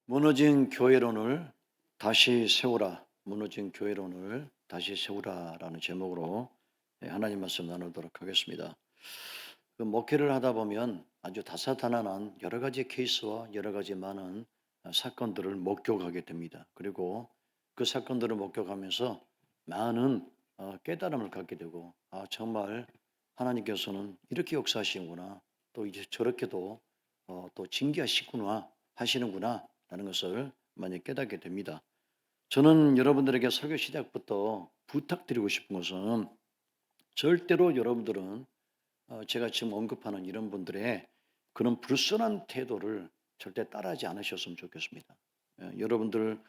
무너진 교회론을 다시 세우라. 무너진 교회론을 다시 세우라라는 제목으로 하나님 말씀 나누도록 하겠습니다. 목회를 하다 보면 아주 다사다난한 여러 가지 케이스와 여러 가지 많은 사건들을 목격하게 됩니다. 그리고 그 사건들을 목격하면서 많은 깨달음을 갖게 되고, 정말 하나님께서는 이렇게 역사하시는구나, 또 이제 저렇게도 또 징계하시구나 하시는구나 라는 것을 많이 깨닫게 됩니다. 저는 여러분들에게 설교 시작부터 부탁드리고 싶은 것은, 절대로 여러분들은 제가 지금 언급하는 이런 분들의 그런 불순한 태도를 절대 따라하지 않으셨으면 좋겠습니다. 여러분들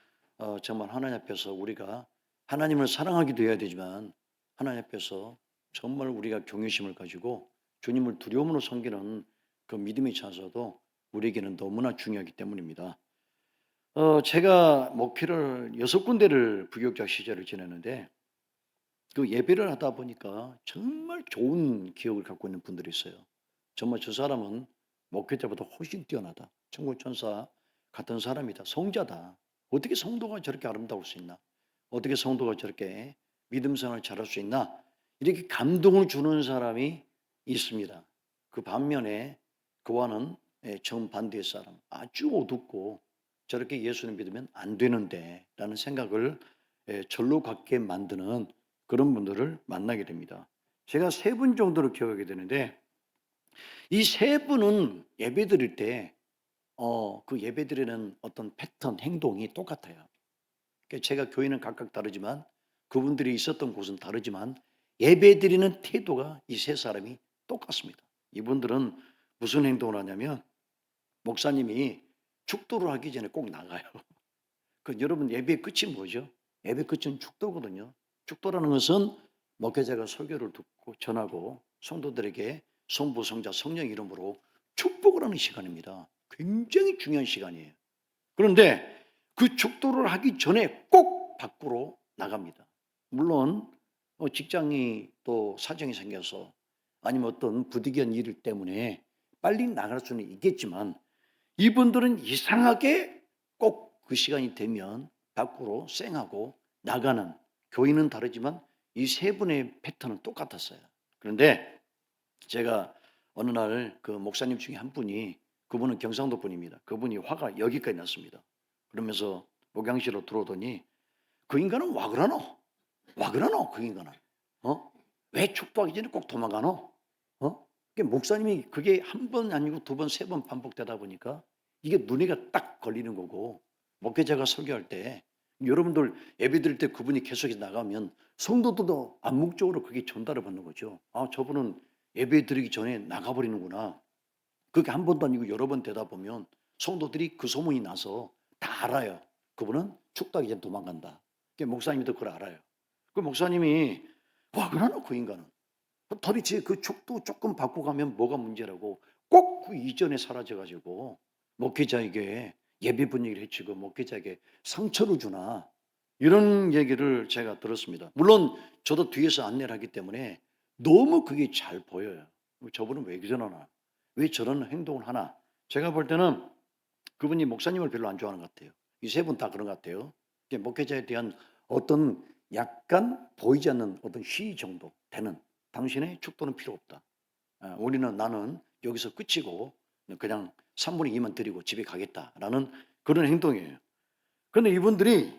정말 하나님 앞에서 우리가 하나님을 사랑하기도 해야 되지만, 하나님 앞에서 정말 우리가 경외심을 가지고 주님을 두려움으로 섬기는 그 믿음의 차서도 우리에게는 너무나 중요하기 때문입니다. 제가 목회를 6군데를 부교육자 시절을 지냈는데, 그 예배를 하다 보니까 정말 좋은 기억을 갖고 있는 분들이 있어요. 정말 저 사람은 목회자보다 훨씬 뛰어나다. 천국 천사 같은 사람이다. 성자다. 어떻게 성도가 저렇게 아름다울 수 있나? 어떻게 성도가 저렇게 믿음 생활을 잘할 수 있나? 이렇게 감동을 주는 사람이 있습니다. 그 반면에 그와는 정반대의 사람, 아주 어둡고 저렇게 예수를 믿으면 안 되는데 라는 생각을 절로 갖게 만드는 그런 분들을 만나게 됩니다. 제가 3분 정도를 기억하게 되는데, 이 3분은 예배 드릴 때 그 예배 드리는 어떤 패턴, 행동이 똑같아요. 그러니까 제가 교회는 각각 다르지만, 그분들이 있었던 곳은 다르지만, 예배 드리는 태도가 이 3사람이 똑같습니다. 이분들은 무슨 행동을 하냐면, 목사님이 축도를 하기 전에 꼭 나가요. 여러분, 예배의 끝이 뭐죠? 예배 끝은 축도거든요. 축도라는 것은 목회자가 설교를 듣고 전하고 성도들에게 성부, 성자, 성령 이름으로 축복을 하는 시간입니다. 굉장히 중요한 시간이에요. 그런데 그 축도를 하기 전에 꼭 밖으로 나갑니다. 물론 직장이 또 사정이 생겨서, 아니면 어떤 부득이한 일 때문에 빨리 나갈 수는 있겠지만, 이분들은 이상하게 꼭 그 시간이 되면 밖으로 쌩하고 나가는, 교인은 다르지만 이 3분의 패턴은 똑같았어요. 그런데 제가 어느 날 그 목사님 중에 한 분이, 그분은 경상도 분입니다. 그분이 화가 여기까지 났습니다. 그러면서 목양실로 들어오더니, 그 인간은 와 그러노? 와 그러노? 그 인간은 왜 축도하기 전에 꼭 도망가노? 목사님이 그게 한 번 아니고 2번, 3번 반복되다 보니까 이게 눈에가 딱 걸리는 거고, 목회자가 설교할 때 여러분들 예배 드릴 때 그분이 계속해서 나가면 성도들도 암묵적으로 그게 전달을 받는 거죠. 저분은 예배 드리기 전에 나가버리는구나. 그게 한 번도 아니고 여러 번 되다 보면 성도들이 그 소문이 나서 다 알아요. 그분은 축도하기 전에 도망간다. 목사님도 그걸 알아요. 그 목사님이 와 그러나 그 인간은 도대체 그 축도 조금 바꿔가면 뭐가 문제라고 꼭 그 이전에 사라져가지고 목회자에게 예배 분위기를 해치고 목회자에게 상처를 주나, 이런 얘기를 제가 들었습니다. 물론 저도 뒤에서 안내를 하기 때문에 너무 그게 잘 보여요. 저분은 왜 그러나, 왜 저런 행동을 하나. 제가 볼 때는 그분이 목사님을 별로 안 좋아하는 것 같아요. 이 3분 다 그런 것 같아요. 목회자에 대한 어떤 약간 보이지 않는 어떤 시의 정도 되는, 당신의 축도는 필요 없다. 나는 여기서 끝이고 그냥 3분의 2만 드리고 집에 가겠다라는 그런 행동이에요. 그런데 이분들이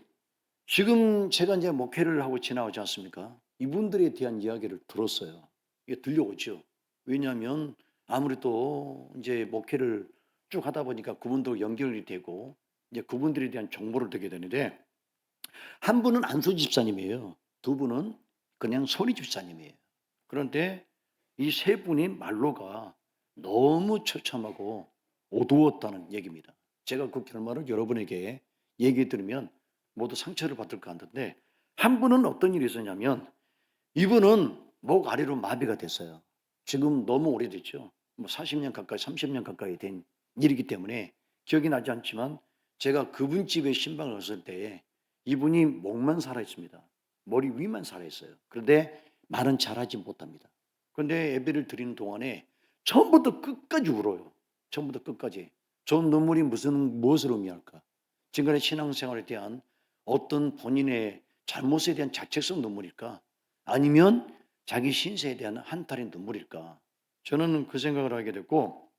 지금 제가 이제 목회를 하고 지나오지 않습니까? 이분들에 대한 이야기를 들었어요. 이게 들려오죠. 왜냐하면 아무래도 이제 목회를 쭉 하다 보니까 그분도 연결이 되고 이제 그분들에 대한 정보를 듣게 되는데, 한 분은 안수 집사님이에요. 2분은 그냥 소리 집사님이에요. 그런데 이 3분의 말로가 너무 처참하고 어두웠다는 얘기입니다. 제가 그 결말을 여러분에게 얘기 들으면 모두 상처를 받을 것 같은데, 한 분은 어떤 일이 있었냐면, 이분은 목 아래로 마비가 됐어요. 지금 너무 오래됐죠. 40년 가까이, 30년 가까이 된 일이기 때문에 기억이 나지 않지만, 제가 그분 집에 신방을 갔을 때 이분이 목만 살아 있습니다. 머리 위만 살아 있어요. 그런데 말은 잘하지 못합니다. 그런데 예배를 드리는 동안에 처음부터 끝까지 울어요. 처음부터 끝까지. 저 눈물이 무엇을 의미할까? 지금까지 신앙생활에 대한 어떤 본인의 잘못에 대한 자책성 눈물일까? 아니면 자기 신세에 대한 한탄의 눈물일까? 저는 그 생각을 하게 됐고,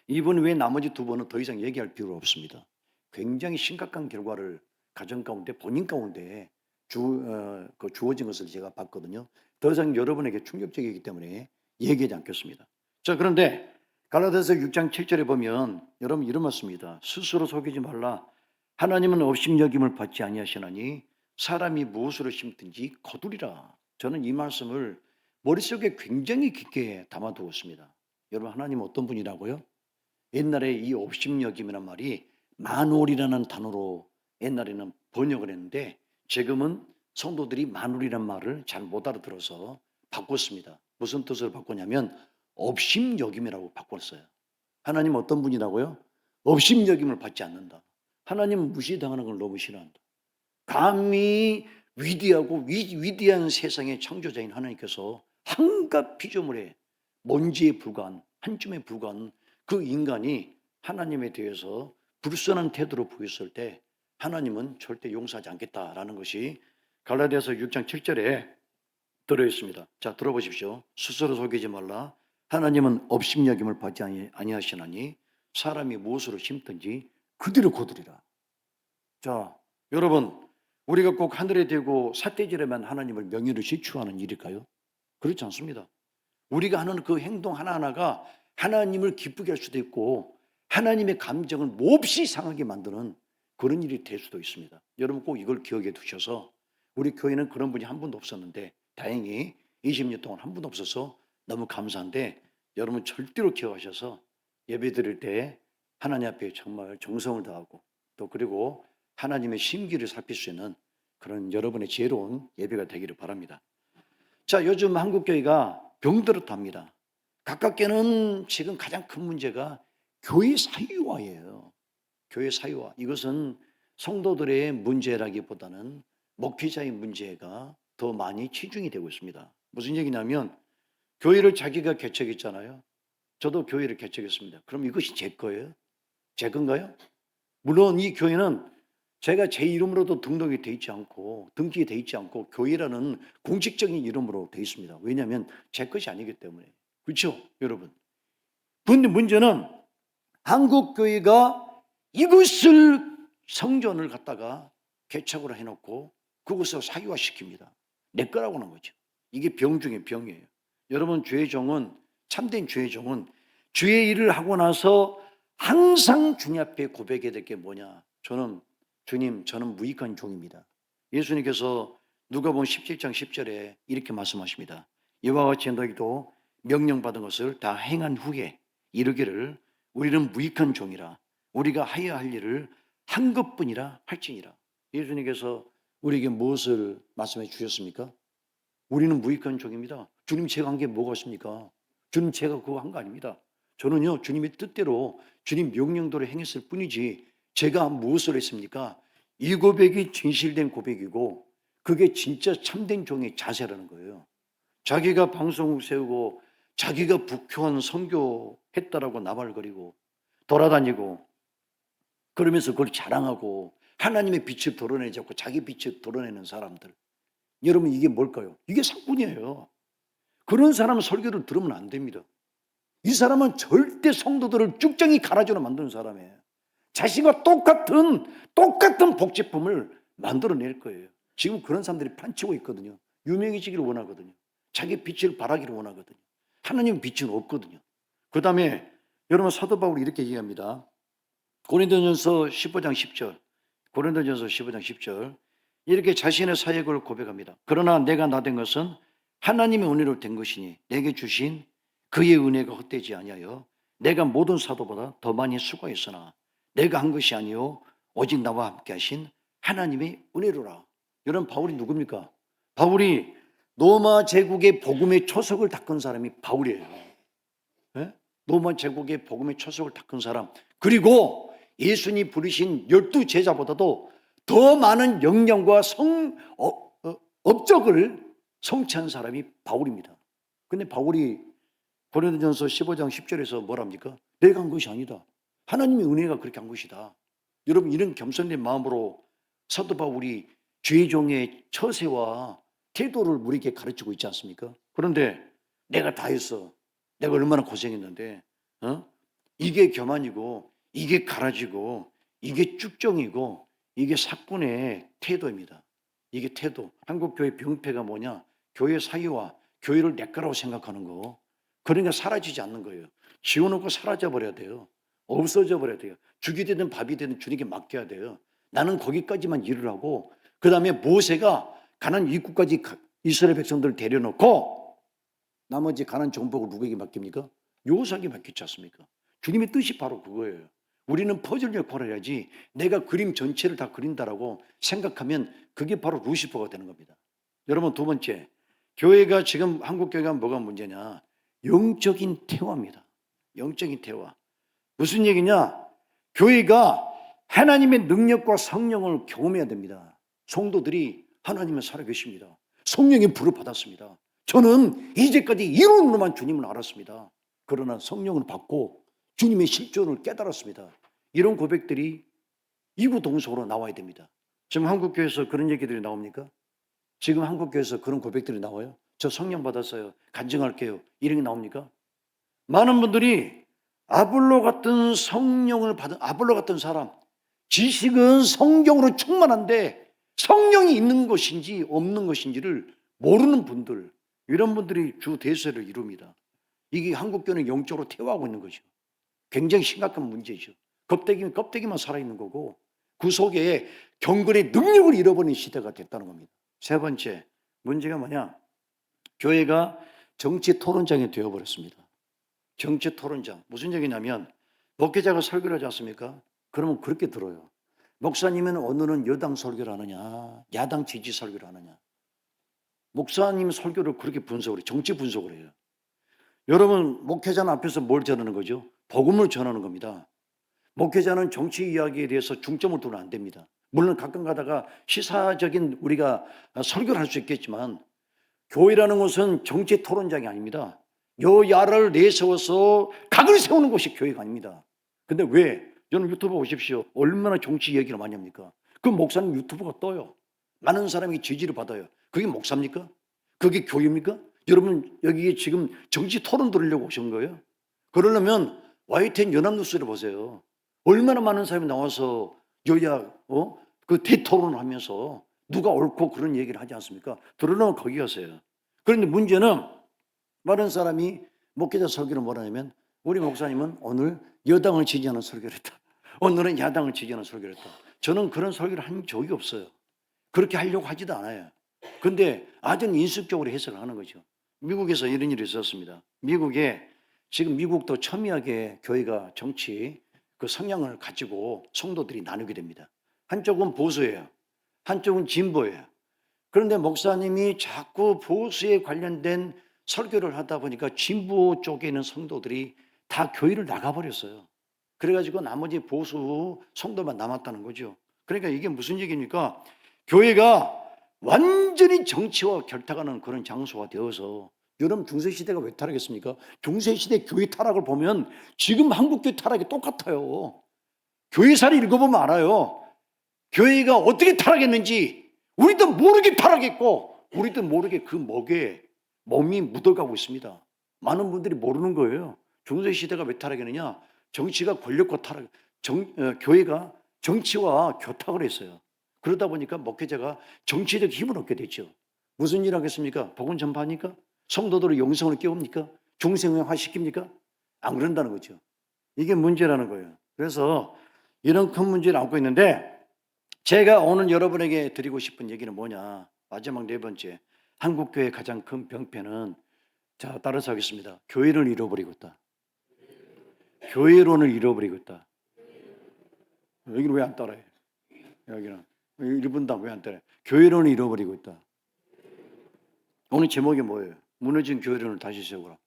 이번 외 나머지 두 번은 더 이상 얘기할 필요가 없습니다. 굉장히 심각한 결과를 가정 가운데 본인 가운데 주어진 것을 제가 봤거든요. 더 이상 여러분에게 충격적이기 때문에 얘기하지 않겠습니다. 자, 그런데 갈라디아서 6장 7절에 보면 여러분 이런 말씀입니다. 스스로 속이지 말라. 하나님은 업신여김을 받지 아니하시나니 사람이 무엇으로 심든지 거두리라. 저는 이 말씀을 머릿속에 굉장히 깊게 담아두었습니다. 여러분, 하나님 어떤 분이라고요? 옛날에 이 업신여김이라는 말이 만올이라는 단어로 옛날에는 번역을 했는데, 지금은 성도들이 만올이라는 말을 잘 못 알아들어서 바꿨습니다. 무슨 뜻으로 바꾸냐면 업신여김이라고 바꿨어요. 하나님 어떤 분이라고요? 업신여김을 받지 않는다. 하나님은 무시당하는 걸 너무 싫어한다. 감히 위대하고 위대한 세상의 창조자인 하나님께서 한갖 피조물에 먼지에 불과한 한 줌에 불과한 그 인간이 하나님에 대해서 불순한 태도로 보였을 때 하나님은 절대 용서하지 않겠다라는 것이 갈라디아서 6장 7절에 들어있습니다. 자, 들어보십시오. 스스로 속이지 말라. 하나님은 업신여김을 받지 아니하시나니 사람이 무엇으로 심든지 그대로 거두리라. 자, 여러분, 우리가 꼭 하늘에 대고 삿대질하면 하나님을 명예로 시추하는 일일까요? 그렇지 않습니다. 우리가 하는 그 행동 하나하나가 하나님을 기쁘게 할 수도 있고 하나님의 감정을 몹시 상하게 만드는 그런 일이 될 수도 있습니다. 여러분 꼭 이걸 기억해 두셔서, 우리 교회는 그런 분이 한 분도 없었는데 다행히 20년 동안 한 분도 없어서 너무 감사한데, 여러분 절대로 기억하셔서 예배 드릴 때 하나님 앞에 정말 정성을 다하고 또 그리고 하나님의 심기를 살필 수 있는 그런 여러분의 지혜로운 예배가 되기를 바랍니다. 자, 요즘 한국교회가 병들었답니다. 가깝게는 지금 가장 큰 문제가 교회 사유화예요. 교회 사유화. 이것은 성도들의 문제라기보다는 목회자의 문제가 더 많이 치중이 되고 있습니다. 무슨 얘기냐면, 교회를 자기가 개척했잖아요. 저도 교회를 개척했습니다. 그럼 이것이 제 거예요? 제 건가요? 물론 이 교회는 제가 제 이름으로도 등록이 돼 있지 않고 등기돼 있지 않고 교회라는 공식적인 이름으로 돼 있습니다. 왜냐하면 제 것이 아니기 때문에. 그렇죠, 여러분? 그런데 문제는 한국 교회가 이것을 성전을 갖다가 개척으로 해놓고 그것을 사유화시킵니다. 내 거라고 하는 거죠. 이게 병 중에 병이에요. 여러분, 주의 종은, 참된 주의 종은 주의 일을 하고 나서 항상 주님 앞에 고백해야 될 게 뭐냐? 주님, 저는 무익한 종입니다. 예수님께서 누가복음 17장 10절에 이렇게 말씀하십니다. 이와 같이 너희도 명령받은 것을 다 행한 후에 이르기를 우리는 무익한 종이라, 우리가 하여야 할 일을 한 것뿐이라 할지니라. 예수님께서 우리에게 무엇을 말씀해 주셨습니까? 우리는 무익한 종입니다. 주님, 제가 한 게 뭐가 있습니까? 주님, 제가 그거 한 거 아닙니다. 저는요, 주님의 뜻대로 주님 명령대로 행했을 뿐이지 제가 무엇을 했습니까? 이 고백이 진실된 고백이고 그게 진짜 참된 종의 자세라는 거예요. 자기가 방송 세우고 자기가 북교한 선교했다라고 나발거리고 돌아다니고 그러면서 그걸 자랑하고 하나님의 빛을 드러내지 않고 자기 빛을 드러내는 사람들, 여러분 이게 뭘까요? 이게 사뿐이에요. 그런 사람 설교를 들으면 안 됩니다. 이 사람은 절대 성도들을 쭉정이 갈아주려 만드는 사람이에요. 자신과 똑같은 복제품을 만들어낼 거예요. 지금 그런 사람들이 판치고 있거든요. 유명해지기를 원하거든요. 자기 빛을 발하기를 원하거든요. 하나님 빛은 없거든요. 그 다음에 여러분, 사도 바울이 이렇게 얘기합니다. 고린도전서 15장 10절, 고린도전서 15장 10절, 이렇게 자신의 사역을 고백합니다. 그러나 내가 나된 것은 하나님의 은혜로 된 것이니 내게 주신 그의 은혜가 헛되지 아니하여 내가 모든 사도보다 더 많이 수고했으나 내가 한 것이 아니요 오직 나와 함께 하신 하나님의 은혜로라. 여러분, 바울이 누굽니까? 바울이 로마 제국의 복음의 초석을 닦은 사람이 바울이에요. 네? 로마 제국의 복음의 초석을 닦은 사람, 그리고 예수님이 부르신 12 제자보다도 더 많은 영향과 업적을 성취한 사람이 바울입니다. 근데 바울이 고린도전서 15장 10절에서 뭐랍니까? 내가 한 것이 아니다. 하나님의 은혜가 그렇게 한 것이다. 여러분 이런 겸손된 마음으로 사도 바울이 죄종의 처세와 태도를 우리에게 가르치고 있지 않습니까? 그런데 내가 다 했어. 내가 얼마나 고생했는데 이게 교만이고 이게 가라지고 이게 쭉정이고 이게 사꾼의 태도입니다. 이게 태도. 한국교회 병폐가 뭐냐? 교회 사유와 교회를 내 거라고 생각하는 거. 그러니까 사라지지 않는 거예요. 지워놓고 사라져 버려야 돼요. 없어져 버려야 돼요. 죽이 되든 밥이 되든 주님께 맡겨야 돼요. 나는 거기까지만 일을 하고 그 다음에 모세가 가나안 입구까지 이스라엘 백성들을 데려놓고 나머지 가나안 정복을 누구에게 맡깁니까? 여호수아에게 맡겼지 않습니까? 주님의 뜻이 바로 그거예요. 우리는 퍼즐 역할을 해야지 내가 그림 전체를 다 그린다라고 생각하면 그게 바로 루시퍼가 되는 겁니다. 여러분 두 번째, 교회가 지금 한국교회가 뭐가 문제냐? 영적인 태화입니다. 영적인 태화. 무슨 얘기냐? 교회가 하나님의 능력과 성령을 경험해야 됩니다. 성도들이 하나님을 살아계십니다. 성령의 불을 받았습니다. 저는 이제까지 이론으로만 주님을 알았습니다. 그러나 성령을 받고 주님의 실존을 깨달았습니다. 이런 고백들이 이구동성으로 나와야 됩니다. 지금 한국교회에서 그런 얘기들이 나옵니까? 지금 한국교회에서 그런 고백들이 나와요? 저 성령 받았어요. 간증할게요. 이런 게 나옵니까? 많은 분들이 아볼로 같은 성령을 받은 아볼로 같은 사람, 지식은 성경으로 충만한데 성령이 있는 것인지 없는 것인지를 모르는 분들, 이런 분들이 주 대세를 이룹니다. 이게 한국교회는 영적으로 퇴화하고 있는 거죠. 굉장히 심각한 문제죠. 껍데기만 살아있는 거고 그 속에 경건의 능력을 잃어버린 시대가 됐다는 겁니다. 세 번째 문제가 뭐냐? 교회가 정치 토론장이 되어버렸습니다. 정치 토론장. 무슨 얘기냐면 목회자가 설교를 하지 않습니까? 그러면 그렇게 들어요. 목사님은 오늘은 여당 설교를 하느냐 야당 지지 설교를 하느냐. 목사님 설교를 그렇게 분석을 해요. 정치 분석을 해요. 여러분 목회자는 앞에서 뭘 전하는 거죠? 복음을 전하는 겁니다. 목회자는 정치 이야기에 대해서 중점을 두면 안 됩니다. 물론 가끔 가다가 시사적인 우리가 설교를 할 수 있겠지만 교회라는 것은 정치 토론장이 아닙니다. 여야를 내세워서 각을 세우는 것이 교회가 아닙니다. 근데 왜? 여러분 유튜브 보십시오. 얼마나 정치 얘기를 많이 합니까? 그 목사님 유튜브가 떠요. 많은 사람이 지지를 받아요. 그게 목사입니까? 그게 교회입니까? 여러분 여기에 지금 정치 토론 들으려고 오신 거예요? 그러려면 YTN 연합뉴스를 보세요. 얼마나 많은 사람이 나와서 여야 그 대토론을 하면서 누가 옳고 그런 얘기를 하지 않습니까? 들으려면 거기 가세요. 그런데 문제는 많은 사람이 목회자 설교를 뭐라 하냐면 우리 목사님은 오늘 여당을 지지하는 설교를 했다. 오늘은 야당을 지지하는 설교를 했다. 저는 그런 설교를 한 적이 없어요. 그렇게 하려고 하지도 않아요. 근데 아주 인식적으로 해석을 하는 거죠. 미국에서 이런 일이 있었습니다. 미국에 지금 미국도 첨예하게 교회가 정치 그 성향을 가지고 성도들이 나누게 됩니다. 한쪽은 보수예요. 한쪽은 진보예요. 그런데 목사님이 자꾸 보수에 관련된 설교를 하다 보니까 진보 쪽에 있는 성도들이 다 교회를 나가버렸어요. 그래가지고 나머지 보수 성도만 남았다는 거죠. 그러니까 이게 무슨 얘기입니까? 교회가 완전히 정치와 결탁하는 그런 장소가 되어서 여러분 중세시대가 왜 타락했습니까? 중세시대 교회 타락을 보면 지금 한국교회 타락이 똑같아요. 교회사를 읽어보면 알아요. 교회가 어떻게 타락했는지 우리도 모르게 타락했고 우리도 모르게 그 몸이 묻어가고 있습니다. 많은 분들이 모르는 거예요. 중세시대가 왜 타락했느냐? 정치가 권력과 교회가 정치와 교탁을 했어요. 그러다 보니까 목회자가 정치적 힘을 얻게 됐죠. 무슨 일 하겠습니까? 복음 전파합니까? 성도들의 영성을 깨웁니까? 중생화 시킵니까? 안 그런다는 거죠. 이게 문제라는 거예요. 그래서 이런 큰 문제를 안고 있는데 제가 오늘 여러분에게 드리고 싶은 얘기는 뭐냐? 마지막 네 번째, 한국교회의 가장 큰 병폐는 자 따라서 하겠습니다. 교회를 잃어버리고 있다. 교회론을 잃어버리고 있다. 여기는 왜 안 따라해? 여기는 1분당 왜 안 따라해? 교회론을 잃어버리고 있다. 오늘 제목이 뭐예요? 무너진 교회론을 다시 세우라.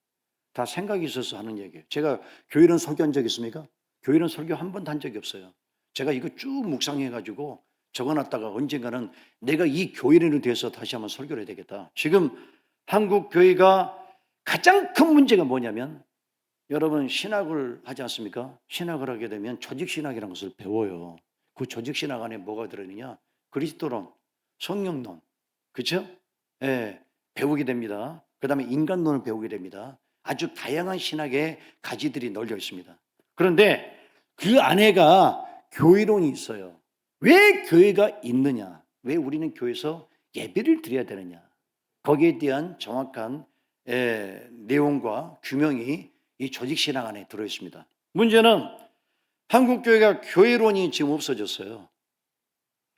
다 생각이 있어서 하는 얘기예요. 제가 교회론 설교한 적 있습니까? 교회론 설교 한 번도 한 적이 없어요. 제가 이거 쭉 묵상해가지고 적어놨다가 언젠가는 내가 이 교회론에 대해서 다시 한번 설교를 해야 되겠다. 지금 한국 교회가 가장 큰 문제가 뭐냐면 여러분 신학을 하지 않습니까? 신학을 하게 되면 조직신학이라는 것을 배워요. 그 조직 신학 안에 뭐가 들어있느냐? 그리스도론, 성령론, 그렇죠? 예, 배우게 됩니다. 그 다음에 인간론을 배우게 됩니다. 아주 다양한 신학의 가지들이 널려 있습니다. 그런데 그 안에가 교회론이 있어요. 왜 교회가 있느냐? 왜 우리는 교회에서 예배를 드려야 되느냐? 거기에 대한 정확한 내용과 규명이 이 조직신학 안에 들어있습니다. 문제는 한국교회가 교회론이 지금 없어졌어요.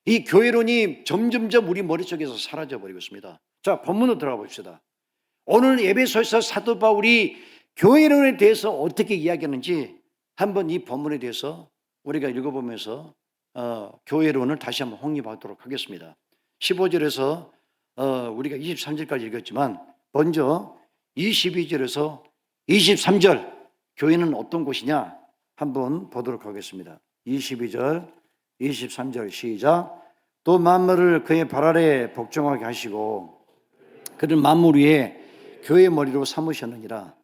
이 교회론이 점점점 우리 머릿속에서 사라져버리고 있습니다. 자, 본문으로 들어가 봅시다. 오늘 에베소서 사도 바울이 교회론에 대해서 어떻게 이야기하는지 한번 이 본문에 대해서 우리가 읽어보면서 교회론을 다시 한번 확립하도록 하겠습니다. 15절에서 우리가 23절까지 읽었지만 먼저 22절에서 23절 교회는 어떤 곳이냐 한번 보도록 하겠습니다. 22절, 23절 시작. 또 만물을 그의 발 아래 복종하게 하시고 그를 만물 위에 교회의 머리로 삼으셨느니라.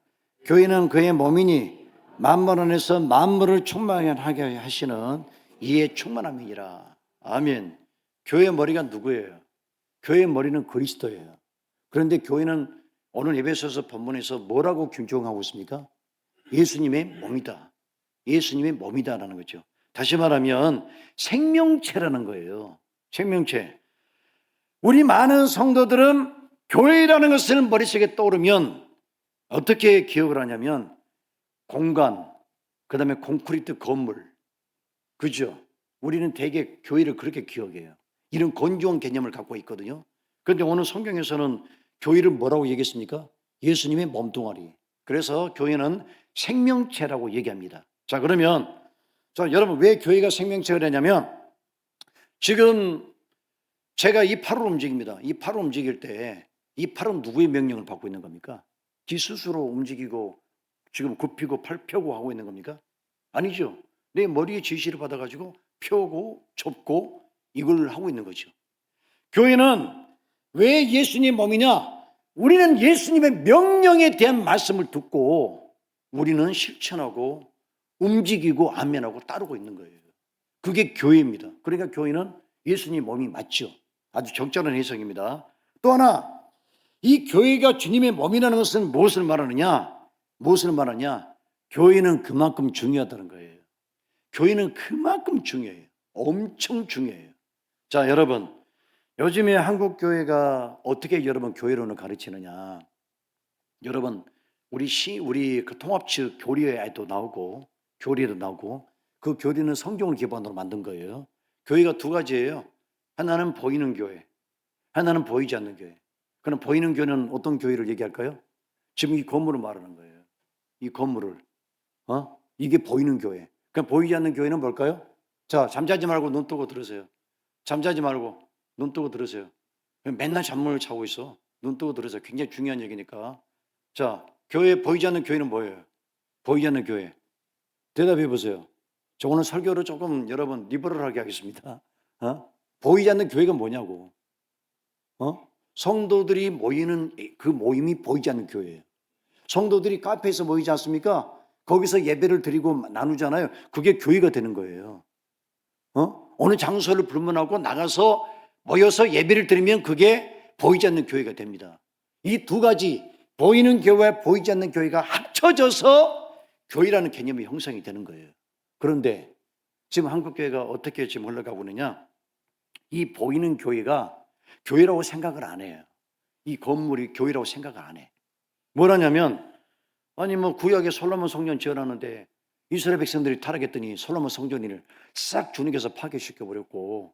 교회는 그의 몸이니 만물 안에서 만물을 충만하게 하시는 이의 충만함이니라. 아멘. 교회의 머리가 누구예요? 교회의 머리는 그리스도예요. 그런데 교회는 오늘 에베소서 본문에서 뭐라고 규정하고 있습니까? 예수님의 몸이다. 예수님의 몸이다라는 거죠. 다시 말하면 생명체라는 거예요. 생명체. 우리 많은 성도들은 교회라는 것을 머릿속에 떠오르면 어떻게 기억을 하냐면 공간, 그 다음에 콘크리트 건물, 그죠? 우리는 대개 교회를 그렇게 기억해요. 이런 건조한 개념을 갖고 있거든요. 그런데 오늘 성경에서는 교회를 뭐라고 얘기했습니까? 예수님의 몸뚱아리. 그래서 교회는 생명체라고 얘기합니다. 자, 그러면 여러분 왜 교회가 생명체가 되냐면 지금 제가 이 팔을 움직입니다. 이 팔을 움직일 때 이 팔은 누구의 명령을 받고 있는 겁니까? 지 스스로 움직이고 지금 굽히고 팔 펴고 하고 있는 겁니까? 아니죠. 내 머리에 지시를 받아가지고 펴고 접고 이걸 하고 있는 거죠. 교회는 왜 예수님 몸이냐? 우리는 예수님의 명령에 대한 말씀을 듣고 우리는 실천하고 움직이고 아멘하고 따르고 있는 거예요. 그게 교회입니다. 그러니까 교회는 예수님 몸이 맞죠. 아주 적절한 해석입니다. 또 하나, 이 교회가 주님의 몸이라는 것은 무엇을 말하느냐? 무엇을 말하냐? 교회는 그만큼 중요하다는 거예요. 교회는 그만큼 중요해요. 엄청 중요해요. 자, 여러분, 요즘에 한국 교회가 어떻게 여러분 교회론을 가르치느냐? 여러분, 우리 그 통합 측 교리에도 나오고 교리에도 나오고 그 교리는 성경을 기반으로 만든 거예요. 교회가 두 가지예요. 하나는 보이는 교회, 하나는 보이지 않는 교회. 그럼 보이는 교회는 어떤 교회를 얘기할까요? 지금 이 건물을 말하는 거예요. 이 건물을. 이게 보이는 교회. 그럼 보이지 않는 교회는 뭘까요? 자, 잠자지 말고 눈 뜨고 들으세요. 잠자지 말고 눈 뜨고 들으세요. 맨날 잠을 자고 있어. 눈 뜨고 들으세요. 굉장히 중요한 얘기니까. 자, 교회 보이지 않는 교회는 뭐예요? 보이지 않는 교회. 대답해 보세요. 저 오늘 설교를 조금 여러분 리버럴하게 하겠습니다. 보이지 않는 교회가 뭐냐고. 성도들이 모이는 그 모임이 보이지 않는 교회예요. 성도들이 카페에서 모이지 않습니까? 거기서 예배를 드리고 나누잖아요. 그게 교회가 되는 거예요. 어느 장소를 불문하고 나가서 모여서 예배를 드리면 그게 보이지 않는 교회가 됩니다. 이 두 가지 보이는 교회와 보이지 않는 교회가 합쳐져서 교회라는 개념이 형성이 되는 거예요. 그런데 지금 한국교회가 어떻게 지금 흘러가고 있느냐? 이 보이는 교회가 교회라고 생각을 안 해요. 이 건물이 교회라고 생각을 안 해. 뭐라냐면 아니 뭐 구약에 솔로몬 성전 지어놨는데 이스라엘 백성들이 타락했더니 솔로몬 성전을 싹 주님께서 파괴시켜 버렸고,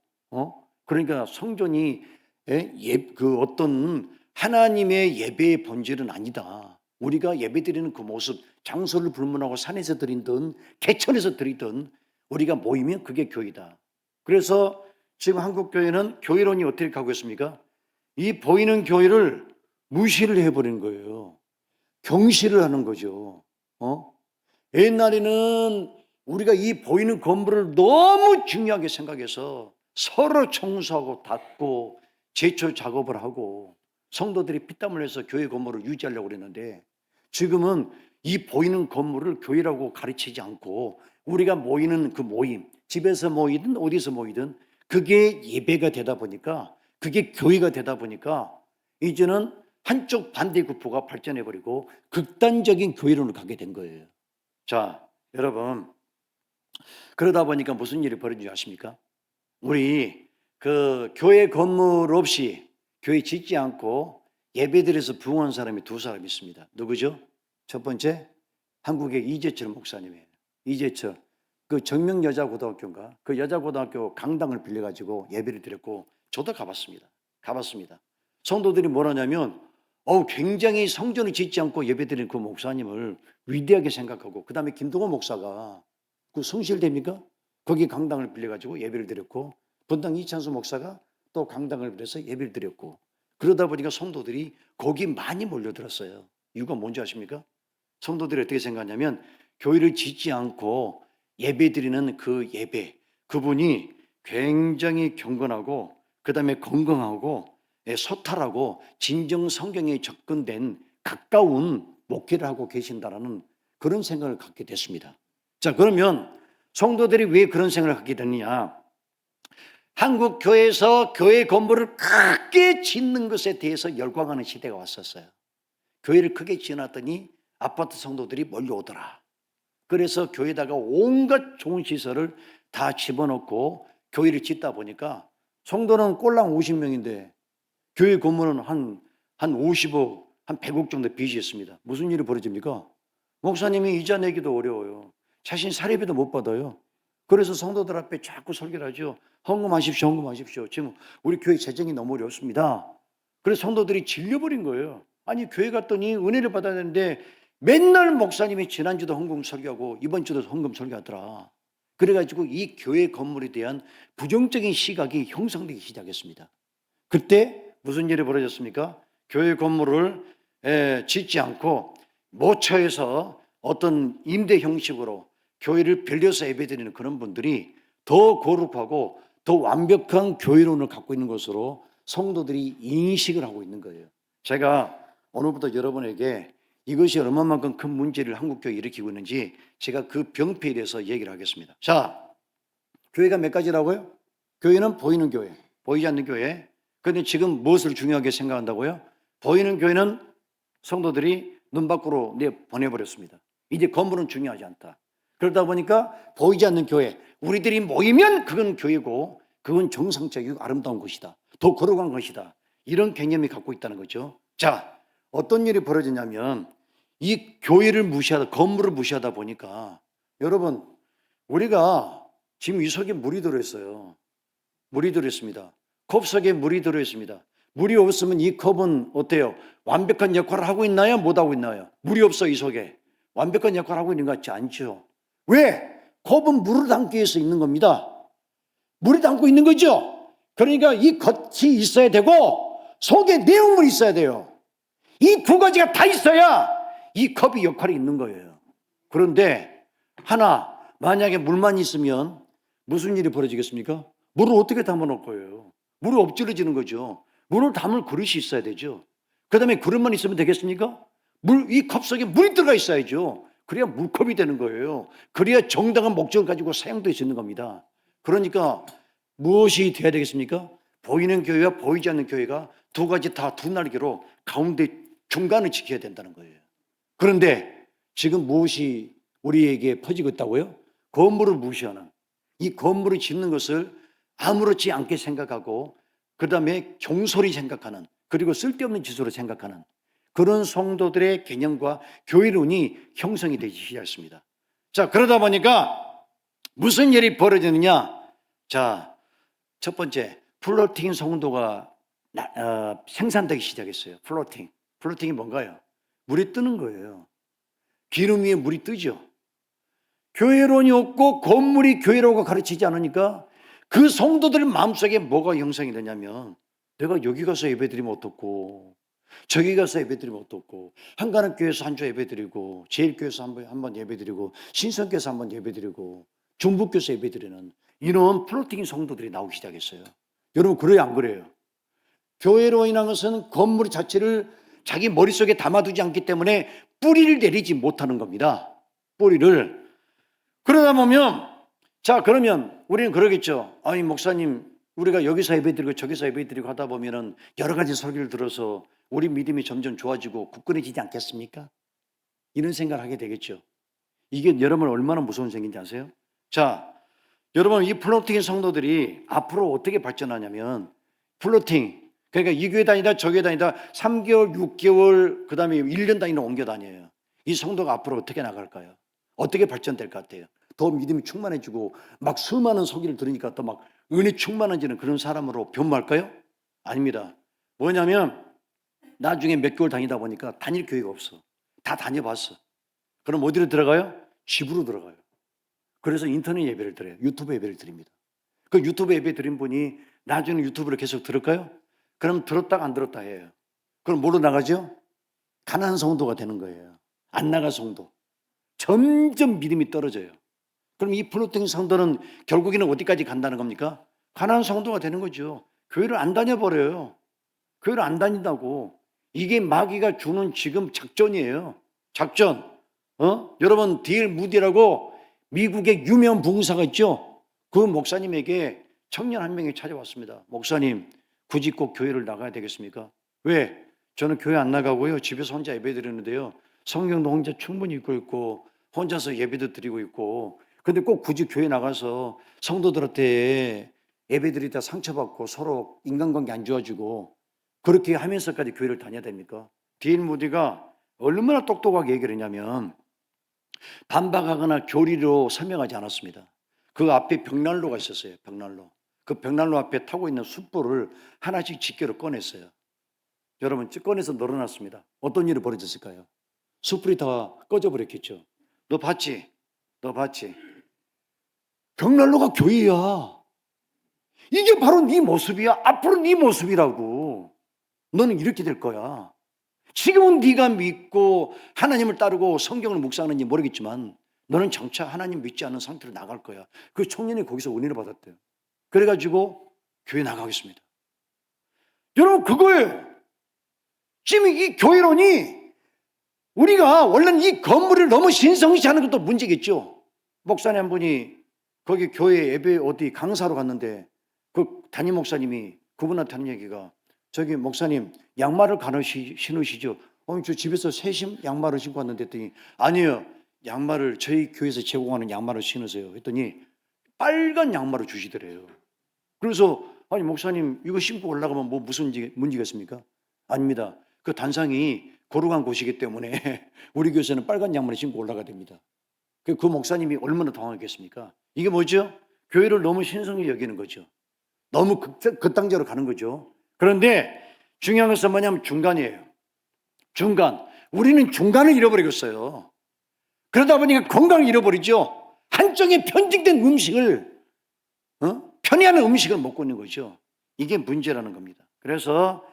그러니까 성전이 그 어떤 하나님의 예배의 본질은 아니다. 우리가 예배드리는 그 모습, 장소를 불문하고 산에서 드리든 개천에서 드리든 우리가 모이면 그게 교회다. 그래서 지금 한국 교회는 교회론이 어떻게 가고 있습니까? 이 보이는 교회를 무시를 해버리는 거예요. 경시를 하는 거죠. 옛날에는 우리가 이 보이는 건물을 너무 중요하게 생각해서 서로 청소하고 닦고 제초 작업을 하고 성도들이 피땀 흘려서 교회 건물을 유지하려고 그랬는데 지금은 이 보이는 건물을 교회라고 가르치지 않고 우리가 모이는 그 모임, 집에서 모이든 어디서 모이든 그게 예배가 되다 보니까, 그게 교회가 되다 보니까 이제는 한쪽 반대급부가 발전해버리고 극단적인 교회론을 가게 된 거예요. 자, 여러분, 그러다 보니까 무슨 일이 벌어진 줄 아십니까? 우리 그 교회 건물 없이 교회 짓지 않고 예배드려서 부흥한 사람이 두 사람 있습니다. 누구죠? 첫 번째, 한국의 이재철 목사님이에요. 이재철, 그 정명여자고등학교인가? 그 여자고등학교 강당을 빌려가지고 예배를 드렸고, 저도 가봤습니다. 성도들이 뭐라냐면, 굉장히 성전을 짓지 않고 예배드리는 그 목사님을 위대하게 생각하고, 그 다음에 김동호 목사가 그 성실됩니까? 거기 강당을 빌려가지고 예배를 드렸고, 분당 이찬수 목사가 또 강당을 빌려서 예배를 드렸고, 그러다 보니까 성도들이 거기 많이 몰려들었어요. 이유가 뭔지 아십니까? 성도들이 어떻게 생각하냐면, 교회를 짓지 않고 예배드리는 그 예배, 그분이 굉장히 경건하고 그 다음에 건강하고 소탈하고 진정 성경에 접근된 가까운 목회를 하고 계신다라는 그런 생각을 갖게 됐습니다. 자, 그러면 성도들이 왜 그런 생각을 갖게 됐느냐? 한국 교회에서 교회 건물을 크게 짓는 것에 대해서 열광하는 시대가 왔었어요. 교회를 크게 지어놨더니 아파트 성도들이 몰려오더라. 그래서 교회에다가 온갖 좋은 시설을 다 집어넣고 교회를 짓다 보니까 성도는 꼴랑 50명인데 교회 건물은 한 50억, 한 100억 정도 빚이 있습니다. 무슨 일이 벌어집니까? 목사님이 이자 내기도 어려워요. 자신 사례비도 못 받아요. 그래서 성도들 앞에 자꾸 설교를 하죠. 헌금하십시오, 헌금하십시오. 지금 우리 교회 재정이 너무 어렵습니다. 그래서 성도들이 질려버린 거예요. 아니, 교회 갔더니 은혜를 받아야 되는데 맨날 목사님이 지난주도 헌금 설교하고 이번 주도 헌금 설교하더라. 그래가지고 이 교회 건물에 대한 부정적인 시각이 형성되기 시작했습니다. 그때 무슨 일이 벌어졌습니까? 교회 건물을 짓지 않고 모처에서 어떤 임대 형식으로 교회를 빌려서 예배드리는 그런 분들이 더 거룩하고 더 완벽한 교회론을 갖고 있는 것으로 성도들이 인식을 하고 있는 거예요. 제가 오늘부터 여러분에게 이것이 얼마만큼 큰 문제를 한국교회에 일으키고 있는지 제가 그 병폐에 대해서 얘기를 하겠습니다. 자, 교회가 몇 가지라고요? 교회는 보이는 교회, 보이지 않는 교회. 그런데 지금 무엇을 중요하게 생각한다고요? 보이는 교회는 성도들이 눈 밖으로 내보내버렸습니다. 이제 건물은 중요하지 않다. 그러다 보니까 보이지 않는 교회, 우리들이 모이면 그건 교회고 그건 정상적이고 아름다운 것이다. 더 거룩한 것이다. 이런 개념이 갖고 있다는 거죠. 자, 어떤 일이 벌어지냐면 이 교회를 무시하다, 건물을 무시하다 보니까 여러분, 우리가 지금 이 속에 물이 들어있어요. 물이 들어있습니다. 컵 속에 물이 들어있습니다. 물이 없으면 이 컵은 어때요? 완벽한 역할을 하고 있나요? 못하고 있나요? 물이 없어 이 속에. 완벽한 역할을 하고 있는 것 같지 않죠. 왜? 컵은 물을 담기 위해서 있는 겁니다. 물을 담고 있는 거죠. 그러니까 이 겉이 있어야 되고 속에 내용물이 있어야 돼요. 이 두 가지가 다 있어야 이 컵이 역할이 있는 거예요. 그런데 하나, 만약에 물만 있으면 무슨 일이 벌어지겠습니까? 물을 어떻게 담아놓을 거예요? 물이 엎질러지는 거죠. 물을 담을 그릇이 있어야 되죠. 그 다음에 그릇만 있으면 되겠습니까? 이 컵 속에 물이 들어가 있어야죠. 그래야 물컵이 되는 거예요. 그래야 정당한 목적을 가지고 사용될 수 있는 겁니다. 그러니까 무엇이 돼야 되겠습니까? 보이는 교회와 보이지 않는 교회가 두 가지 다 두 날개로 가운데 중간을 지켜야 된다는 거예요. 그런데 지금 무엇이 우리에게 퍼지고 있다고요? 건물을 무시하는, 이 건물을 짓는 것을 아무렇지 않게 생각하고 그 다음에 경솔히 생각하는, 그리고 쓸데없는 짓으로 생각하는 그런 성도들의 개념과 교회론이 형성이 되기 시작했습니다. 자, 그러다 보니까 무슨 일이 벌어지느냐? 자, 첫 번째, 플로팅 성도가 생산되기 시작했어요. 플로팅이 뭔가요? 물이 뜨는 거예요. 기름 위에 물이 뜨죠. 교회론이 없고 건물이 교회라고 가르치지 않으니까 그 성도들 마음속에 뭐가 형성이 되냐면, 내가 여기 가서 예배드리면 어떻고, 저기 가서 예배드리면 어떻고, 한가람교회에서 한 주 예배드리고, 제일교회에서 한번 예배드리고, 신성교회에서 한번 예배드리고, 중북교회에서 예배드리는 이런 플로팅 성도들이 나오기 시작했어요. 여러분, 그래요 안 그래요? 교회론이라는 것은 건물 자체를 자기 머릿속에 담아두지 않기 때문에 뿌리를 내리지 못하는 겁니다. 뿌리를. 그러다 보면, 자, 그러면 우리는 그러겠죠. 아니, 목사님, 우리가 여기서 예배드리고 저기서 예배드리고 하다 보면은 여러 가지 설교를 들어서 우리 믿음이 점점 좋아지고 굳건해지지 않겠습니까? 이런 생각을 하게 되겠죠. 이게 여러분 얼마나 무서운 생긴지 아세요? 자, 여러분 이 플로팅 성도들이 앞으로 어떻게 발전하냐면 플로팅, 그러니까 이 교회 다니다 저 교회 다니다 3개월, 6개월, 그 다음에 1년 단위로 옮겨 다녀요. 이 성도가 앞으로 어떻게 나갈까요? 어떻게 발전될 것 같아요? 더 믿음이 충만해지고 막 수많은 소리를 들으니까 또 막 은혜 충만해지는 그런 사람으로 변모할까요? 아닙니다. 뭐냐면 나중에 몇 개월 다니다 보니까 다닐 교회가 없어. 다 다녀봤어. 그럼 어디로 들어가요? 집으로 들어가요. 그래서 인터넷 예배를 드려요. 유튜브 예배를 드립니다. 그 유튜브 예배 드린 분이 나중에 유튜브를 계속 들을까요? 그럼 들었다가 안 들었다 해요. 그럼 뭐로 나가죠? 가난한 성도가 되는 거예요. 안 나갈 성도. 점점 믿음이 떨어져요. 그럼 이 플로팅 성도는 결국에는 어디까지 간다는 겁니까? 가난한 성도가 되는 거죠. 교회를 안 다녀버려요. 교회를 안 다닌다고. 이게 마귀가 주는 지금 작전이에요. 작전. 여러분 D.L. 무디라고 미국의 유명 부흥사가 있죠. 그 목사님에게 청년 한 명이 찾아왔습니다. 목사님, 굳이 꼭 교회를 나가야 되겠습니까? 왜? 저는 교회 안 나가고요. 집에서 혼자 예배 드리는데요. 성경도 혼자 충분히 읽고 있고 혼자서 예배도 드리고 있고 근데 꼭 굳이 교회 나가서 성도들한테 예배 드리다 상처받고 서로 인간관계 안 좋아지고 그렇게 하면서까지 교회를 다녀야 됩니까? D.L. 무디가 얼마나 똑똑하게 얘기를 했냐면 반박하거나 교리로 설명하지 않았습니다. 그 앞에 벽난로가 있었어요. 벽난로. 그 벽난로 앞에 타고 있는 숯불을 하나씩 집게로 꺼냈어요. 여러분 꺼내서 널어놨습니다. 어떤 일이 벌어졌을까요? 숯불이 다 꺼져버렸겠죠. 너 봤지? 너 봤지? 벽난로가 교회야. 이게 바로 네 모습이야. 앞으로 네 모습이라고. 너는 이렇게 될 거야. 지금은 네가 믿고 하나님을 따르고 성경을 묵상하는지 모르겠지만 너는 장차 하나님 믿지 않는 상태로 나갈 거야. 그 청년이 거기서 은혜를 받았대요. 그래가지고 교회 나가겠습니다. 여러분 그거예요. 지금 이 교회론이 우리가 원래는 이 건물을 너무 신성시하는 것도 문제겠죠. 목사님 한 분이 거기 교회 예배 어디 강사로 갔는데 그 담임 목사님이 그분한테 하는 얘기가 저기 목사님 양말을 신으시죠? 저 집에서 새 양말을 신고 왔는데 했더니 아니요. 양말을 저희 교회에서 제공하는 양말을 신으세요. 했더니 빨간 양말을 주시더래요. 그래서 아니 목사님 이거 신고 올라가면 뭐 무슨 문제가 있습니까? 아닙니다. 그 단상이 거룩한 곳이기 때문에 우리 교회에서는 빨간 양말을 신고 올라가야 됩니다. 그 목사님이 얼마나 당황했겠습니까? 이게 뭐죠? 교회를 너무 신성히 여기는 거죠. 너무 극단적으로 가는 거죠. 그런데 중요한 것은 뭐냐면 중간이에요. 중간. 우리는 중간을 잃어버리겠어요. 그러다 보니까 건강을 잃어버리죠. 한쪽에 편식된 음식을 편애하는 음식을 먹고 있는 거죠. 이게 문제라는 겁니다. 그래서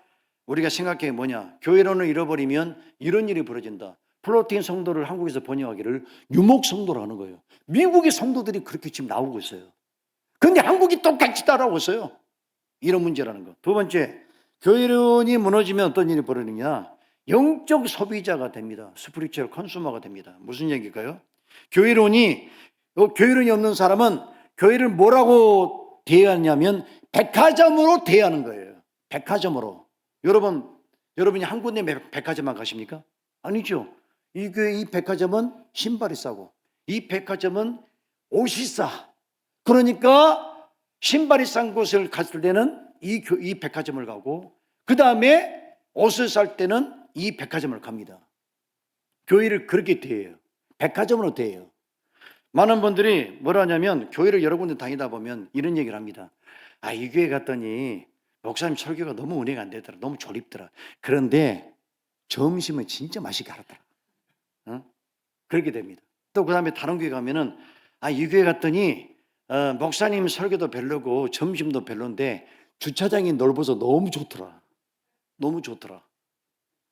우리가 생각해 뭐냐. 교회론을 잃어버리면 이런 일이 벌어진다. 플로팅 성도를 한국에서 번역하기를 유목 성도로 하는 거예요. 미국의 성도들이 그렇게 지금 나오고 있어요. 그런데 한국이 똑같이 따라오고 있어요. 이런 문제라는 거. 두 번째, 교회론이 무너지면 어떤 일이 벌어지냐. 영적 소비자가 됩니다. 스피리추얼 컨슈머가 됩니다. 무슨 얘기일까요? 교회론이 없는 사람은 교회를 뭐라고 대하냐면 백화점으로 대하는 거예요. 백화점으로. 여러분이 한 군데 백화점만 가십니까? 아니죠. 이 교회 이 백화점은 신발이 싸고 이 백화점은 옷이 싸. 그러니까 신발이 싼 곳을 갔을 때는 이 백화점을 가고 그 다음에 옷을 살 때는 이 백화점을 갑니다. 교회를 그렇게 대해요. 백화점으로 대해요. 많은 분들이 뭐라 하냐면 교회를 여러 군데 다니다 보면 이런 얘기를 합니다. 이 교회 갔더니 목사님 설교가 너무 은혜가 안 되더라. 너무 졸립더라. 그런데 점심은 진짜 맛있게 하더라. 그렇게 됩니다. 또 그 다음에 다른 교회 가면은 이 교회 갔더니 목사님 설교도 별로고 점심도 별론데 주차장이 넓어서 너무 좋더라. 너무 좋더라.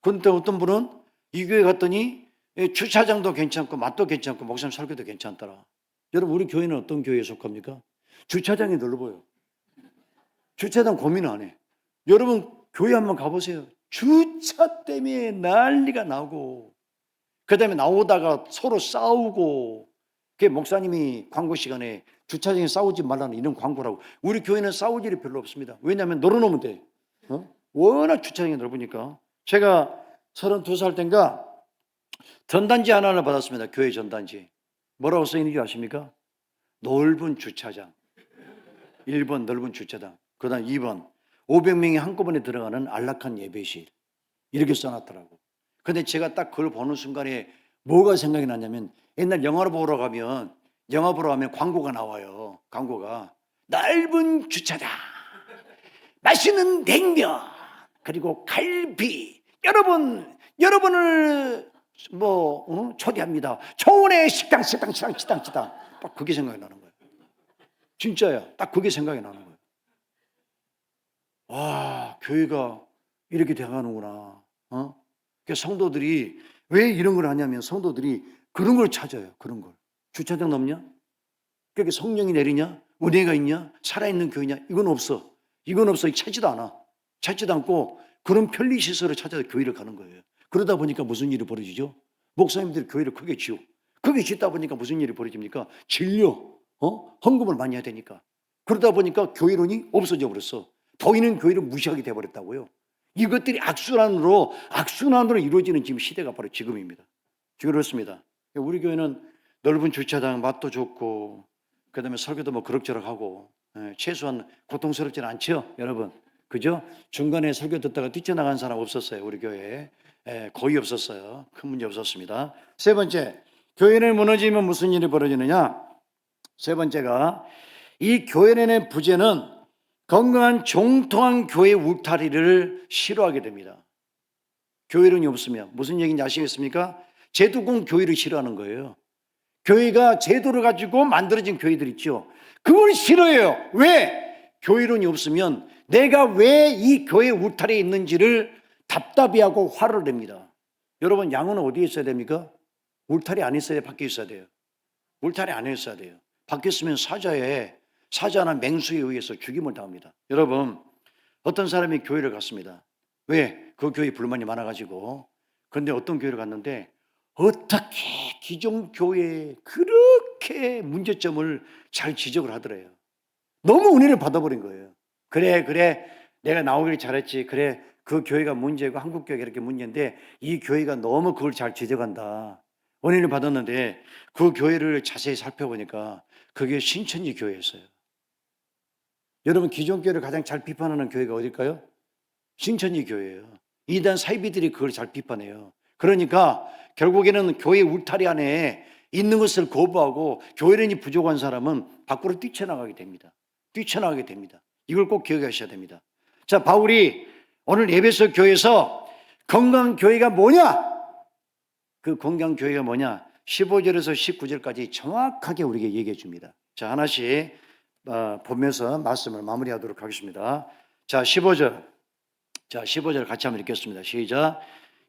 그런데 어떤 분은 이 교회 갔더니 주차장도 괜찮고 맛도 괜찮고 목사님 설교도 괜찮더라. 여러분 우리 교회는 어떤 교회에 속합니까? 주차장이 넓어요. 주차장 고민 안 해. 여러분 교회 한번 가보세요. 주차 때문에 난리가 나고 그 다음에 나오다가 서로 싸우고 그게 목사님이 광고 시간에 주차장에 싸우지 말라는 이런 광고라고. 우리 교회는 싸울 일이 별로 없습니다. 왜냐하면 널어놓으면 돼. 워낙 주차장이 넓으니까. 제가 32살 땐가 전단지 하나를 받았습니다. 교회 전단지. 뭐라고 써있는지 아십니까? 넓은 주차장. 1번 넓은 주차장. 그 다음 2번 500명이 한꺼번에 들어가는 안락한 예배실. 이렇게 써놨더라고. 근데 제가 딱 그걸 보는 순간에 뭐가 생각이 나냐면, 옛날 영화 보러 가면 광고가 나와요. 광고가 넓은 주차장, 맛있는 냉면, 그리고 갈비, 여러분을 초대합니다. 초원의 식당. 딱 그게 생각이 나는 거예요. 진짜야. 딱 그게 생각이 나는 거예요. 와, 교회가 이렇게 돼가는구나. 성도들이 왜 이런 걸 하냐면, 성도들이 그런 걸 찾아요. 그런 걸. 주차장 넘냐? 그렇게 성령이 내리냐? 은혜가 있냐? 살아있는 교회냐? 이건 없어. 찾지도 않고 그런 편리시설을 찾아서 교회를 가는 거예요. 그러다 보니까 무슨 일이 벌어지죠? 목사님들이 교회를 크게 짓다 보니까 무슨 일이 벌어집니까? 헌금을 많이 해야 되니까. 그러다 보니까 교회론이 없어져 버렸어. 보이는 교회를 무시하게 돼버렸다고요. 이것들이 악순환으로 이루어지는 지금 시대가 바로 지금입니다. 그렇습니다. 우리 교회는 넓은 주차장, 맛도 좋고, 그 다음에 설교도 그럭저럭하고, 최소한 고통스럽지는 않죠, 여러분. 그죠? 중간에 설교 듣다가 뛰쳐나간 사람 없었어요, 우리 교회에. 거의 없었어요. 큰 문제 없었습니다. 세 번째, 교회를 무너지면 무슨 일이 벌어지느냐? 세 번째가, 이 교회의 부재는 건강한 종통한 교회 울타리를 싫어하게 됩니다. 교회론이 없으면 무슨 얘기인지 아시겠습니까? 제도공 교회를 싫어하는 거예요. 교회가 제도를 가지고 만들어진 교회들 있죠. 그걸 싫어해요. 왜? 교회론이 없으면 내가 왜 이 교회 울타리에 있는지를 답답해하고 화를 냅니다. 여러분, 양은 어디에 있어야 됩니까? 울타리 안에 있어야 돼요? 밖에 있어야 돼요? 울타리 안에 있어야 돼요. 밖에 있으면 사자나 맹수에 의해서 죽임을 당합니다. 여러분, 어떤 사람이 교회를 갔습니다. 왜? 그 교회에 불만이 많아가지고. 그런데 어떤 교회를 갔는데, 어떻게 기존 교회에 그렇게 문제점을 잘 지적을 하더래요. 너무 은혜를 받아버린 거예요. 그래 내가 나오길 잘했지. 그래, 그 교회가 문제고 한국 교회가 이렇게 문제인데 이 교회가 너무 그걸 잘 지적한다. 은혜를 받았는데 그 교회를 자세히 살펴보니까 그게 신천지 교회였어요. 여러분, 기존 교회를 가장 잘 비판하는 교회가 어딜까요? 신천지 교회예요. 이단 사이비들이 그걸 잘 비판해요. 그러니까 결국에는 교회 울타리 안에 있는 것을 거부하고 교회론이 부족한 사람은 밖으로 뛰쳐나가게 됩니다. 이걸 꼭 기억하셔야 됩니다. 자, 바울이 오늘 에베소 교회에서 건강한 교회가 뭐냐? 그 건강한 교회가 뭐냐? 15절에서 19절까지 정확하게 우리에게 얘기해 줍니다. 자, 하나씩 보면서 말씀을 마무리하도록 하겠습니다. 자, 15절 같이 한번 읽겠습니다. 시작.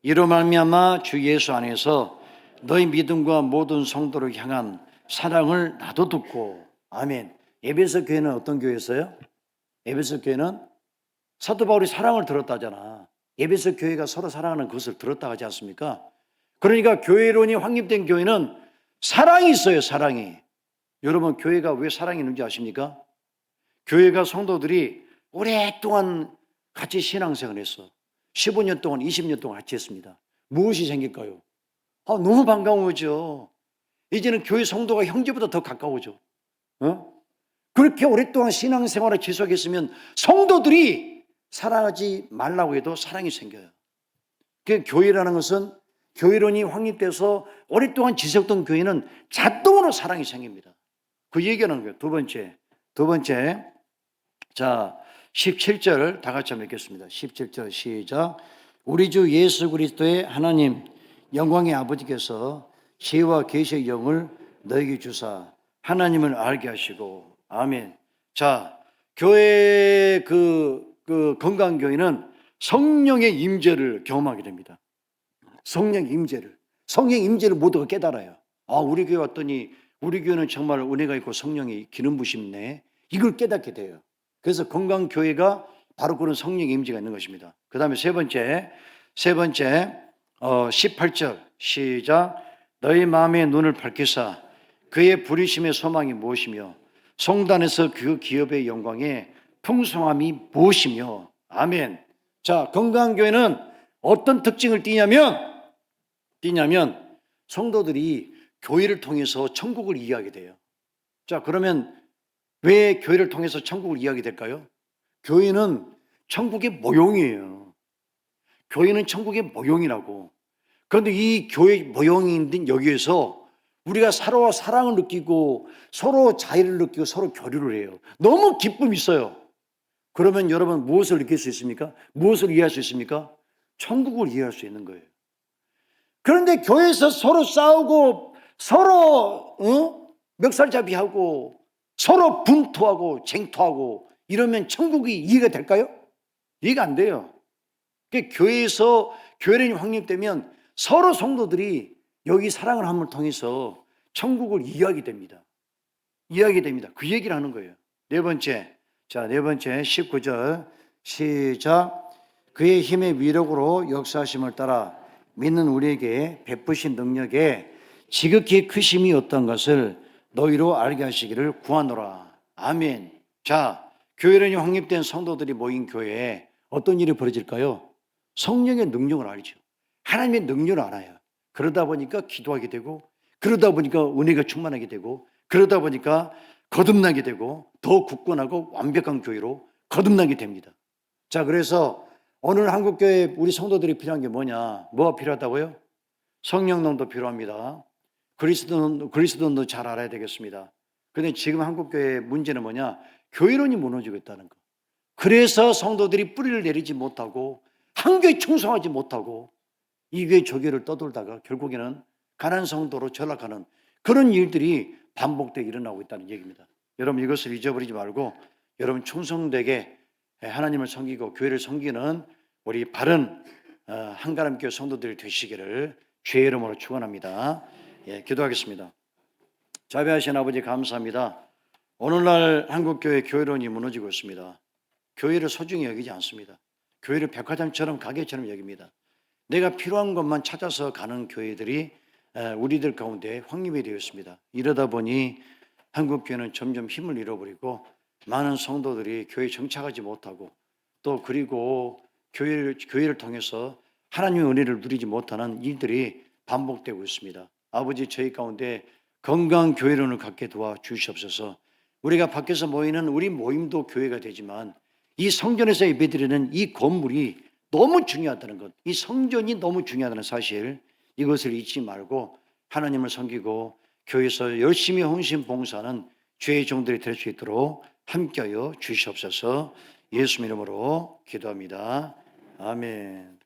이로 말미암아 주 예수 안에서 너희 믿음과 모든 성도를 향한 사랑을 나도 듣고. 아멘. 에베소 교회는 어떤 교회였어요? 에베소 교회는 사도 바울이 사랑을 들었다잖아. 에베소 교회가 서로 사랑하는 것을 들었다 하지 않습니까? 그러니까 교회론이 확립된 교회는 사랑이 있어요. 사랑이. 여러분, 교회가 왜 사랑이 있는지 아십니까? 교회가 성도들이 오랫동안 같이 신앙생활을 했어. 15년 동안 20년 동안 같이 했습니다. 무엇이 생길까요? 너무 반가워져. 이제는 교회 성도가 형제보다 더 가까워져. 그렇게 오랫동안 신앙생활을 지속했으면 성도들이 사랑하지 말라고 해도 사랑이 생겨요. 그 교회라는 것은 교회론이 확립돼서 오랫동안 지속된 교회는 자동으로 사랑이 생깁니다. 그 얘기하는 거예요. 두 번째. 자, 17절 다 같이 한번 읽겠습니다. 17절 시작. 우리 주 예수 그리스도의 하나님 영광의 아버지께서 지혜와 계시의 영을 너에게 주사 하나님을 알게 하시고. 아멘. 자, 교회 그 건강한 교회는 성령의 임재를 경험하게 됩니다. 성령 임재를 모두가 깨달아요. 우리 교회 왔더니 우리 교회는 정말 은혜가 있고 성령이 기름 부심네. 이걸 깨닫게 돼요. 그래서 건강 교회가 바로 그런 성령의 임재가 있는 것입니다. 그 다음에 세 번째 18절 시작. 너희 마음의 눈을 밝히사 그의 부르심의 소망이 무엇이며 성단에서 그 기업의 영광의 풍성함이 무엇이며. 아멘. 자, 건강한 교회는 어떤 특징을 띠냐면 성도들이 교회를 통해서 천국을 이해하게 돼요. 자, 그러면 왜 교회를 통해서 천국을 이해하게 될까요? 교회는 천국의 모형이에요. 교회는 천국의 모형이라고. 그런데 이 교회 모형인 여기에서 우리가 서로 사랑을 느끼고 서로 자유를 느끼고 서로 교류를 해요. 너무 기쁨이 있어요. 그러면 여러분 무엇을 느낄 수 있습니까? 무엇을 이해할 수 있습니까? 천국을 이해할 수 있는 거예요. 그런데 교회에서 서로 싸우고 서로 멱살잡이하고 서로 분투하고 쟁투하고 이러면 천국이 이해가 될까요? 이해가 안 돼요. 교회에서 교회론이 확립되면 서로 성도들이 여기 사랑을 함을 통해서 천국을 이해하게 됩니다. 이해하게 됩니다. 그 얘기를 하는 거예요. 네 번째 19절 시작. 그의 힘의 위력으로 역사하심을 따라 믿는 우리에게 베푸신 능력에 지극히 크심이 어떤 것을 너희로 알게 하시기를 구하노라. 아멘. 자, 교회론이 확립된 성도들이 모인 교회에 어떤 일이 벌어질까요? 성령의 능력을 알죠. 하나님의 능력을 알아요. 그러다 보니까 기도하게 되고, 그러다 보니까 은혜가 충만하게 되고, 그러다 보니까 거듭나게 되고 더 굳건하고 완벽한 교회로 거듭나게 됩니다. 자, 그래서 오늘 한국교회 우리 성도들이 필요한 게 뭐냐? 뭐가 필요하다고요? 성령론도 필요합니다. 그리스도론도 잘 알아야 되겠습니다. 그런데 지금 한국교회의 문제는 뭐냐? 교회론이 무너지고 있다는 거. 그래서 성도들이 뿌리를 내리지 못하고 한교에 충성하지 못하고 이 교회 저 교회를 떠돌다가 결국에는 가난한 성도로 전락하는 그런 일들이 반복되게 일어나고 있다는 얘기입니다. 여러분 이것을 잊어버리지 말고 여러분 충성되게 하나님을 섬기고 교회를 섬기는 우리 바른 한가람교회 성도들이 되시기를 주의 이름으로 축원합니다. 기도하겠습니다. 자비하신 아버지 감사합니다. 오늘날 한국교회 교회론이 무너지고 있습니다. 교회를 소중히 여기지 않습니다. 교회를 백화점처럼 가게처럼 여깁니다. 내가 필요한 것만 찾아서 가는 교회들이 우리들 가운데 확립이 되었습니다. 이러다 보니 한국교회는 점점 힘을 잃어버리고 많은 성도들이 교회에 정착하지 못하고 또 그리고 교회를 통해서 하나님의 은혜를 누리지 못하는 일들이 반복되고 있습니다. 아버지 저희 가운데 건강한 교회론을 갖게 도와주시옵소서. 우리가 밖에서 모이는 우리 모임도 교회가 되지만 이 성전에서 예배드리는 이 건물이 너무 중요하다는 것, 이 성전이 너무 중요하다는 사실, 이것을 잊지 말고 하나님을 섬기고 교회에서 열심히 헌신 봉사하는 주의 종들이 될 수 있도록 함께하여 주시옵소서. 예수 이름으로 기도합니다. 아멘.